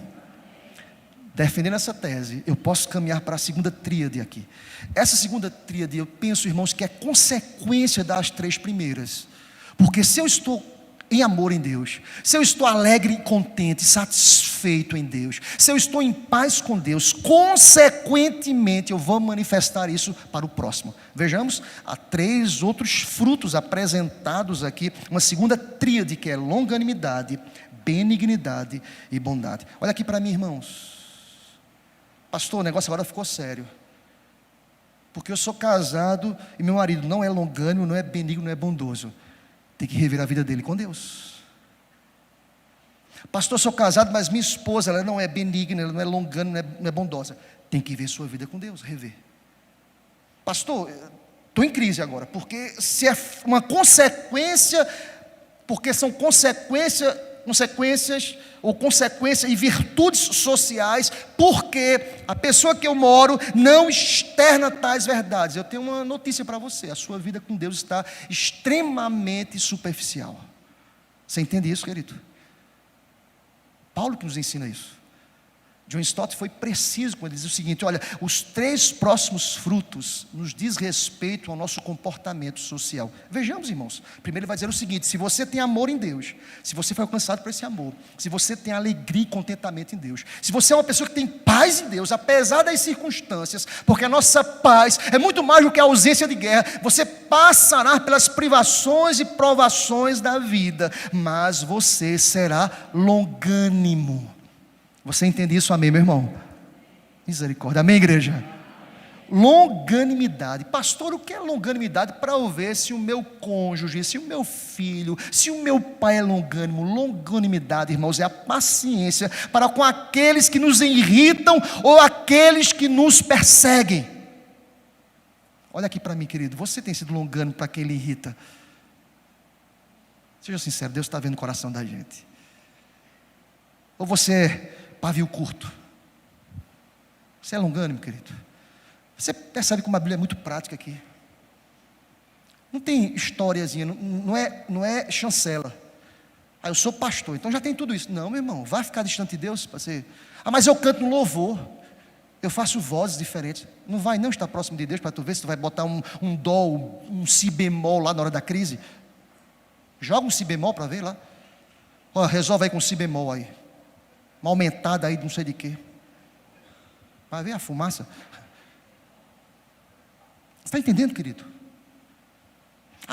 Defendendo essa tese, eu posso caminhar para a segunda tríade aqui. Essa segunda tríade, eu penso, irmãos, que é consequência das três primeiras. Porque se eu estou em amor em Deus, se eu estou alegre e contente, satisfeito em Deus, se eu estou em paz com Deus, consequentemente eu vou manifestar isso para o próximo. Vejamos, há 3 outros frutos apresentados aqui, uma segunda tríade, que é longanimidade, benignidade e bondade. Olha aqui para mim, irmãos. Pastor, o negócio agora ficou sério, porque eu sou casado e meu marido não é longânimo, não é benigno, não é bondoso. Tem que rever a vida dele com Deus. Pastor, eu sou casado, mas minha esposa, ela não é benigna, ela não é longânima, não é bondosa. Tem que ver sua vida com Deus, rever. Pastor, estou em crise agora, porque se é uma consequência, porque são consequências e virtudes sociais, porque a pessoa que eu moro não externa tais verdades. Eu tenho uma notícia para você: a sua vida com Deus está extremamente superficial. Você entende isso, querido? Paulo que nos ensina isso. John Stott foi preciso quando ele diz o seguinte: olha, os 3 próximos frutos nos diz respeito ao nosso comportamento social. Vejamos, irmãos. Primeiro ele vai dizer o seguinte: se você tem amor em Deus, se você foi alcançado por esse amor, se você tem alegria e contentamento em Deus, se você é uma pessoa que tem paz em Deus, apesar das circunstâncias, porque a nossa paz é muito mais do que a ausência de guerra. Você passará pelas privações e provações da vida, mas você será longânimo. Você entende isso? Amém, meu irmão? Misericórdia. Amém, igreja? Longanimidade. Pastor, o que é longanimidade? Para eu ver se o meu cônjuge, se o meu filho, se o meu pai é longânimo. Longanimidade, irmãos, é a paciência para com aqueles que nos irritam ou aqueles que nos perseguem. Olha aqui para mim, querido. Você tem sido longânimo para quem lhe irrita? Seja sincero, Deus está vendo o coração da gente. Ou você é pavio curto? Você é longânimo, querido? Você percebe como a Bíblia é muito prática aqui. Não tem historiazinha, não é chancela. Eu sou pastor, então já tem tudo isso. Não, meu irmão, vai ficar distante de Deus para ser. Mas eu canto no louvor, eu faço vozes diferentes. Não vai não estar próximo de Deus para tu ver se tu vai botar um dó, um si bemol lá na hora da crise. Joga um si bemol para ver lá. Olha, resolve aí com um si bemol aí. Uma aumentada aí de não sei de quê. Vai ver a fumaça. Você está entendendo, querido?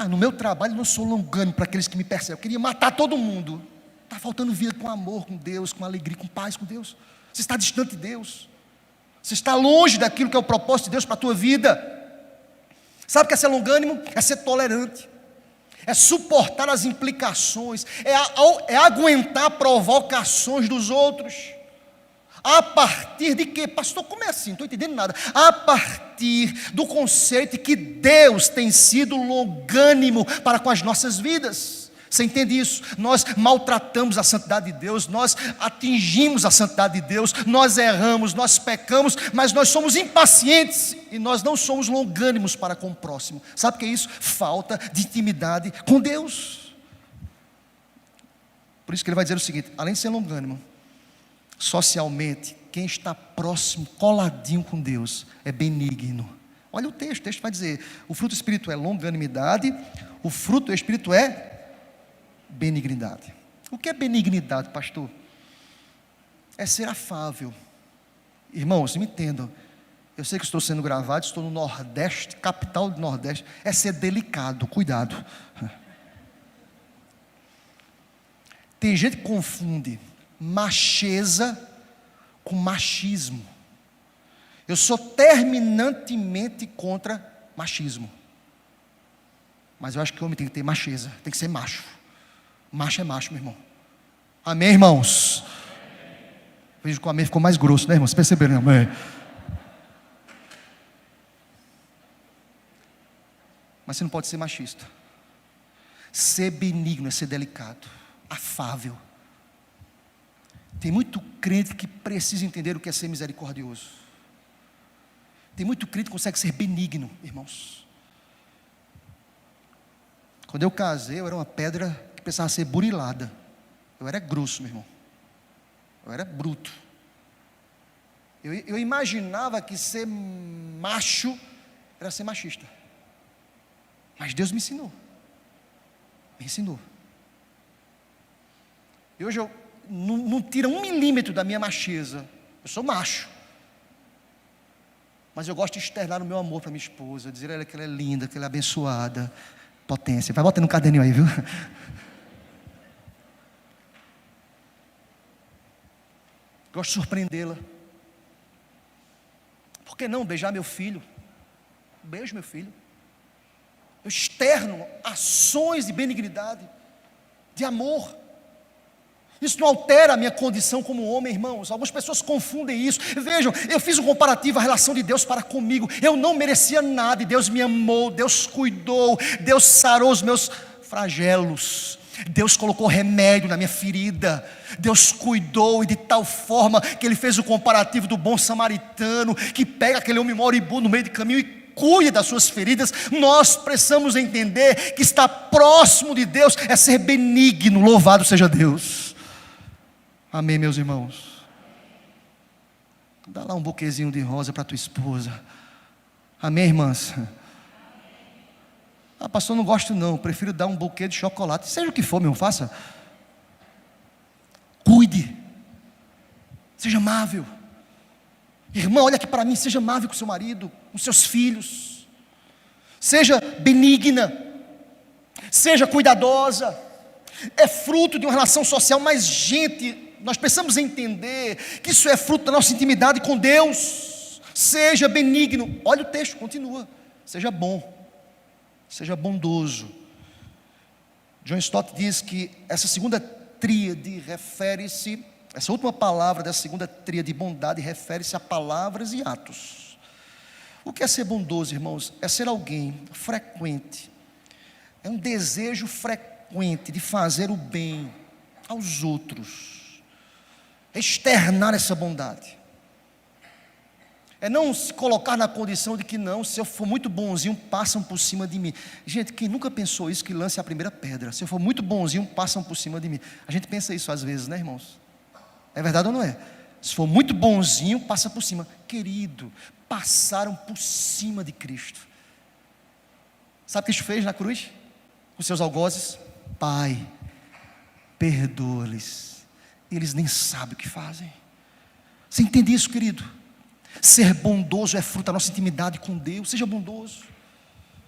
No meu trabalho eu não sou longânimo para aqueles que me perseguem. Eu queria matar todo mundo. Está faltando vida com amor, com Deus, com alegria, com paz com Deus. Você está distante de Deus. Você está longe daquilo que é o propósito de Deus para a tua vida. Sabe o que é ser longânimo? É ser tolerante. É suportar as implicações, é aguentar provocações dos outros. A partir de quê? Pastor, como é assim? Não estou entendendo nada. A partir do conceito de que Deus tem sido longânimo para com as nossas vidas. Você entende isso? Nós maltratamos a santidade de Deus, nós atingimos a santidade de Deus, nós erramos, nós pecamos, mas nós somos impacientes e nós não somos longânimos para com o próximo. Sabe o que é isso? Falta de intimidade com Deus. Por isso que ele vai dizer o seguinte: além de ser longânimo, socialmente, quem está próximo, coladinho com Deus, é benigno. Olha o texto vai dizer: o fruto do Espírito é longanimidade, o fruto do Espírito é benignidade. O que é benignidade, pastor? É ser afável. Irmãos, me entendam, Eu sei que estou sendo gravado, estou no Nordeste, capital do Nordeste. É ser delicado, cuidado. Tem gente que confunde macheza com machismo. Eu sou terminantemente contra machismo. Mas eu acho que o homem tem que ter macheza, tem que ser macho. Macho é macho, meu irmão. Amém, irmãos? Vejo que o amém ficou mais grosso, né, irmãos? Vocês perceberam, amém? Mas você não pode ser machista. Ser benigno é ser delicado, afável. Tem muito crente que precisa entender o que é ser misericordioso. Tem muito crente que consegue ser benigno, irmãos. Quando eu casei, eu era uma pedra que precisava ser burilada. Eu era grosso, meu irmão. Eu era bruto. Eu imaginava que ser macho era ser machista. Mas Deus me ensinou. Me ensinou. E hoje eu não tiro 1 milímetro da minha macheza. Eu sou macho. Mas eu gosto de externar o meu amor para minha esposa, dizer a ela que ela é linda, que ela é abençoada. Potência. Vai botando um caderninho aí, viu? Gosto de surpreendê-la. Por que não beijar meu filho? Beijo meu filho. Eu externo ações de benignidade, de amor. Isso não altera a minha condição como homem, irmãos. Algumas pessoas confundem isso. Vejam, eu fiz um comparativo à relação de Deus para comigo. Eu não merecia nada e Deus me amou, Deus cuidou, Deus sarou os meus flagelos. Deus colocou remédio na minha ferida. Deus cuidou e de tal forma que Ele fez o comparativo do bom samaritano, que pega aquele homem moribundo no meio do caminho e cuida das suas feridas. Nós precisamos entender que estar próximo de Deus é ser benigno. Louvado seja Deus. Amém, meus irmãos? Dá lá um buquezinho de rosa para tua esposa. Amém, irmãs? Ah, pastor, não gosto não, prefiro dar um buquê de chocolate. Seja o que for, meu irmão, faça. Cuide. Seja amável. Irmã, olha aqui para mim, seja amável com seu marido, com seus filhos. Seja benigna. Seja cuidadosa. É fruto de uma relação social, mas gente, nós precisamos entender que isso é fruto da nossa intimidade com Deus. Seja benigno. Olha o texto, continua. Seja bom. Seja bondoso. John Stott diz que essa segunda tríade refere-se, essa última palavra dessa segunda tríade de bondade refere-se a palavras e atos. O que é ser bondoso, irmãos? É ser alguém frequente. É um desejo frequente de fazer o bem aos outros. É externar essa bondade. É não se colocar na condição de que não, se eu for muito bonzinho, passam por cima de mim. Gente, quem nunca pensou isso, que lance a primeira pedra. Se eu for muito bonzinho, passam por cima de mim. A gente pensa isso às vezes, né, irmãos? É verdade ou não é? Se for muito bonzinho, passa por cima. Querido, passaram por cima de Cristo. Sabe o que Cristo fez na cruz? Com seus algozes? Pai, perdoa-lhes. Eles nem sabem o que fazem. Você entende isso, querido? Ser bondoso é fruto da nossa intimidade com Deus. Seja bondoso.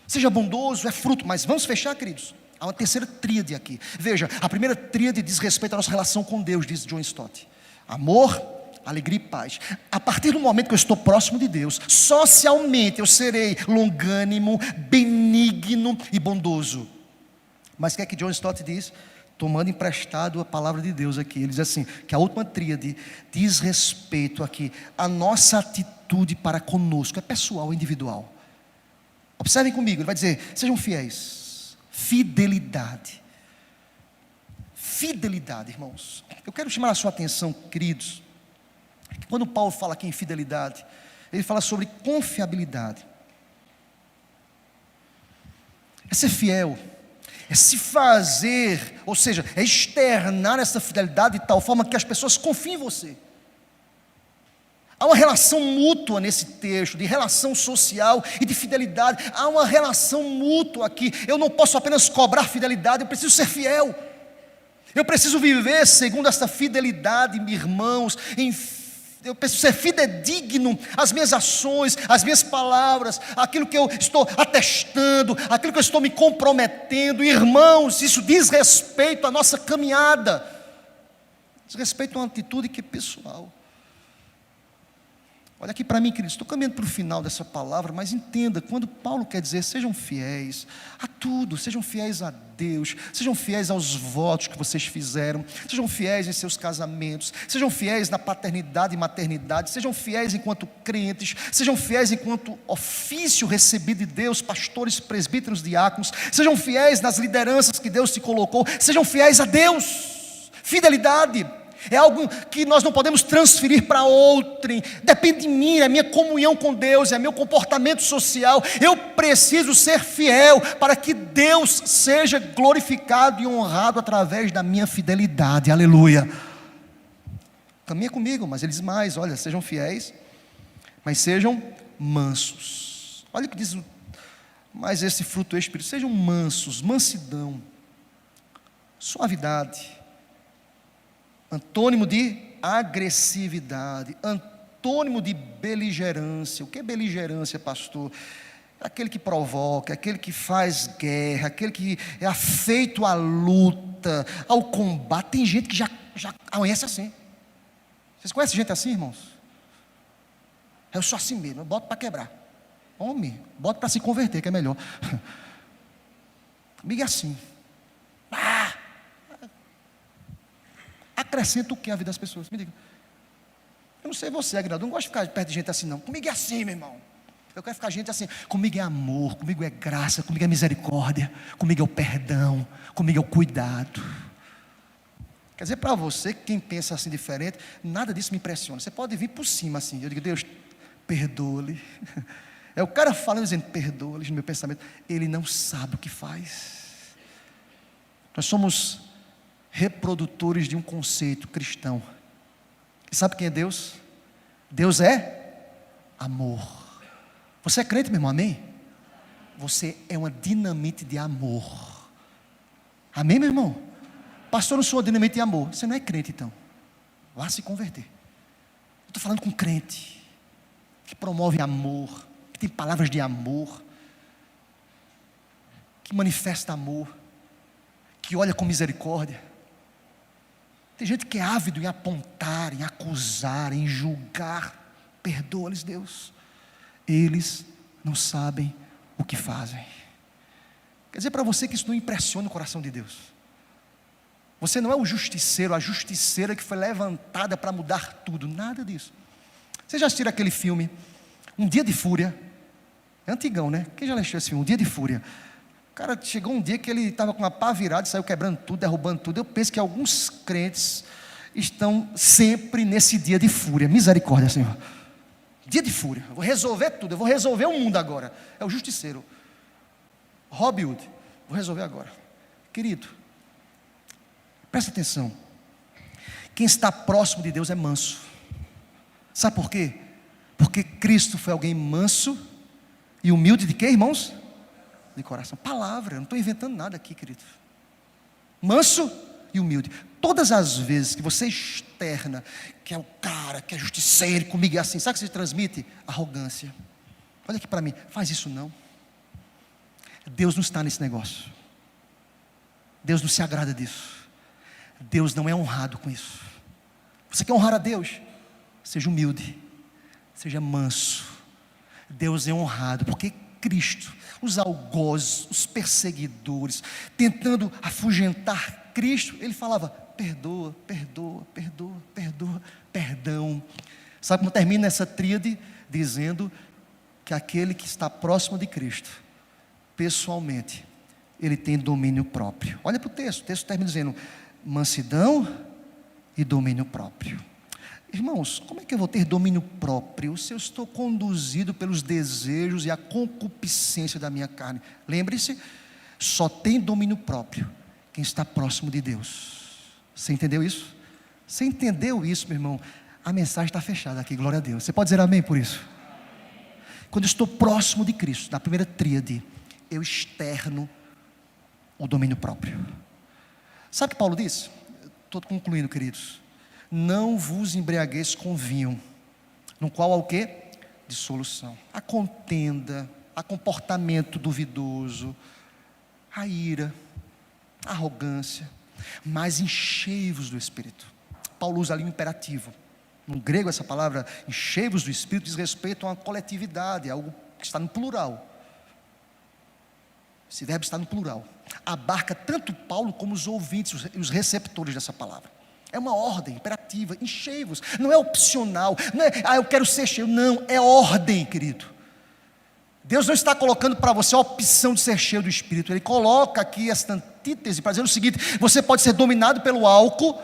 Seja bondoso, é fruto. Mas vamos fechar, queridos. Há uma terceira tríade aqui. Veja, a primeira tríade diz respeito à nossa relação com Deus, diz John Stott. Amor, alegria e paz. A partir do momento que eu estou próximo de Deus, socialmente eu serei longânimo, benigno e bondoso. Mas o que é que John Stott diz? Tomando emprestado a palavra de Deus aqui, ele diz assim, que a última tríade diz respeito aqui à nossa atitude para conosco, é pessoal, individual. Observem comigo, ele vai dizer, sejam fiéis, fidelidade. Fidelidade, irmãos. Eu quero chamar a sua atenção, queridos, que quando Paulo fala aqui em fidelidade, ele fala sobre confiabilidade. É ser fiel. É se fazer, ou seja, é externar essa fidelidade de tal forma que as pessoas confiem em você. Há uma relação mútua nesse texto, de relação social e de fidelidade. Há uma relação mútua aqui. Eu não posso apenas cobrar fidelidade, eu preciso ser fiel. Eu preciso viver segundo essa fidelidade, irmãos, eu preciso ser fidedigno às minhas ações, às minhas palavras, aquilo que eu estou atestando, aquilo que eu estou me comprometendo. Irmãos, isso diz respeito à nossa caminhada, diz respeito a uma atitude que é pessoal. Olha aqui para mim, queridos, estou caminhando para o final dessa palavra, mas entenda, quando Paulo quer dizer, sejam fiéis a tudo, sejam fiéis a Deus, sejam fiéis aos votos que vocês fizeram, sejam fiéis em seus casamentos, sejam fiéis na paternidade e maternidade, sejam fiéis enquanto crentes, sejam fiéis enquanto ofício recebido de Deus, pastores, presbíteros, diáconos, sejam fiéis nas lideranças que Deus te colocou, sejam fiéis a Deus. Fidelidade é algo que nós não podemos transferir para outrem, depende de mim, é a minha comunhão com Deus, é meu comportamento social. Eu preciso ser fiel para que Deus seja glorificado e honrado através da minha fidelidade, aleluia. Caminha comigo, mas ele diz mais, olha, sejam fiéis, mas sejam mansos. Olha o que diz mais esse fruto do Espírito, sejam mansos, mansidão, suavidade, antônimo de agressividade, antônimo de beligerância. O que é beligerância, pastor? Aquele que provoca, aquele que faz guerra, aquele que é afeito à luta, ao combate. Tem gente que já conhece assim. Vocês conhecem gente assim, irmãos? Eu sou assim mesmo, eu boto para quebrar. Homem, boto para se converter, que é melhor. Comigo é assim. Acrescenta o que a vida das pessoas? Me diga. Eu não sei você, Aguinaldo, eu não gosto de ficar perto de gente assim não. Comigo é assim, meu irmão. Eu quero ficar gente assim. Comigo é amor, comigo é graça, comigo é misericórdia, comigo é o perdão, comigo é o cuidado. Quer dizer, para você, quem pensa assim diferente, nada disso me impressiona. Você pode vir por cima assim. Eu digo, Deus, perdoa-lhe. É o cara falando, dizendo, perdoa-lhe no meu pensamento. Ele não sabe o que faz. Nós somos reprodutores de um conceito cristão. E sabe quem é Deus? Deus é amor. Você é crente, meu irmão? Amém? Você é uma dinamite de amor. Amém, meu irmão? Pastor, eu não sou uma dinamite de amor. Você não é crente, então. Vá se converter. Eu estou falando com crente que promove amor, que tem palavras de amor, que manifesta amor, que olha com misericórdia. Tem gente que é ávido em apontar, em acusar, em julgar. Perdoa-lhes, Deus. Eles não sabem o que fazem. Quer dizer para você que isso não impressiona o coração de Deus. Você não é o justiceiro, a justiceira que foi levantada para mudar tudo. Nada disso. Você já assistiu aquele filme, Um Dia de Fúria? É antigão, né? Quem já assistiu esse filme, Um Dia de Fúria? Cara, chegou um dia que ele estava com uma pá virada e saiu quebrando tudo, derrubando tudo. Eu penso que alguns crentes estão sempre nesse dia de fúria. Misericórdia, Senhor. Dia de fúria. Eu vou resolver tudo, eu vou resolver o mundo agora. É o justiceiro. Robin Hood. Vou resolver agora. Querido, presta atenção. Quem está próximo de Deus é manso. Sabe por quê? Porque Cristo foi alguém manso e humilde de quê, irmãos? De coração. Palavra, eu não estou inventando nada aqui, querido. Manso e humilde. Todas as vezes que você externa que é o cara, que é justiceiro, comigo é assim, sabe o que você transmite? Arrogância. Olha aqui para mim, faz isso não. Deus não está nesse negócio. Deus não se agrada disso. Deus não é honrado com isso. Você quer honrar a Deus? Seja humilde, seja manso. Deus é honrado, porque Cristo, os algozes, os perseguidores, tentando afugentar Cristo, ele falava, perdoa, perdoa, perdoa, perdoa, perdão. Sabe como termina essa tríade? Dizendo que aquele que está próximo de Cristo, pessoalmente, ele tem domínio próprio. Olha para o texto termina dizendo, mansidão e domínio próprio. Irmãos, como é que eu vou ter domínio próprio se eu estou conduzido pelos desejos e a concupiscência da minha carne? Lembre-se, só tem domínio próprio quem está próximo de Deus. Você entendeu isso? Você entendeu isso, meu irmão? A mensagem está fechada aqui, glória a Deus. Você pode dizer amém por isso? Quando eu estou próximo de Cristo, na primeira tríade, eu externo o domínio próprio. Sabe o que Paulo disse? Estou concluindo, queridos. Não vos embriagueis com vinho. no qual há o quê? Dissolução. A contenda, a comportamento duvidoso, a ira, a arrogância, mas enchei-vos do Espírito. Paulo usa ali um imperativo. No grego essa palavra enchei-vos do Espírito diz respeito a uma coletividade, algo que está no plural. Esse verbo está no plural. Abarca tanto Paulo como os ouvintes e os receptores dessa palavra. É uma ordem imperativa, enchei-vos. Não é opcional, não é, eu quero ser cheio. Não, é ordem, querido. Deus não está colocando para você a opção de ser cheio do Espírito. Ele coloca aqui esta antítese para dizer o seguinte: você pode ser dominado pelo álcool,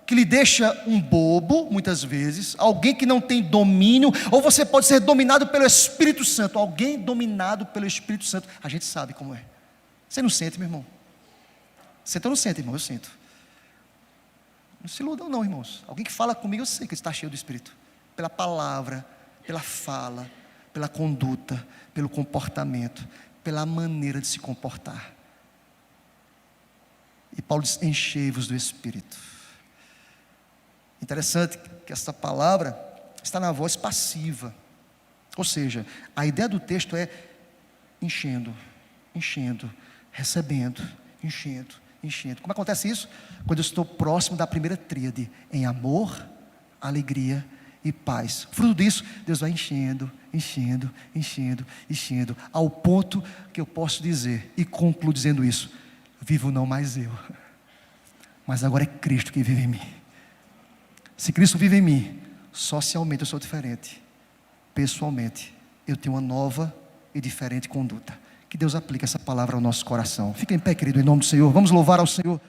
que lhe deixa um bobo, muitas vezes, alguém que não tem domínio, ou você pode ser dominado pelo Espírito Santo, alguém dominado pelo Espírito Santo. A gente sabe como é. Você não sente, meu irmão? Você não sente, irmão? Eu sinto. Não se iludam não, irmãos. Alguém que fala comigo, eu sei que está cheio do Espírito. Pela palavra, pela fala, pela conduta, pelo comportamento, pela maneira de se comportar. E Paulo diz, enchei-vos do Espírito. Interessante que essa palavra está na voz passiva. Ou seja, a ideia do texto é enchendo, enchendo, recebendo, enchendo, enchendo. Como acontece isso? Quando eu estou próximo da primeira tríade, em amor, alegria e paz. Fruto disso, Deus vai enchendo, enchendo, enchendo, enchendo, ao ponto que eu posso dizer, e concluo dizendo isso: vivo não mais eu, mas agora é Cristo que vive em mim. Se Cristo vive em mim, socialmente eu sou diferente, pessoalmente eu tenho uma nova e diferente conduta. Que Deus aplique essa palavra ao nosso coração. Fica em pé, querido, em nome do Senhor. Vamos louvar ao Senhor.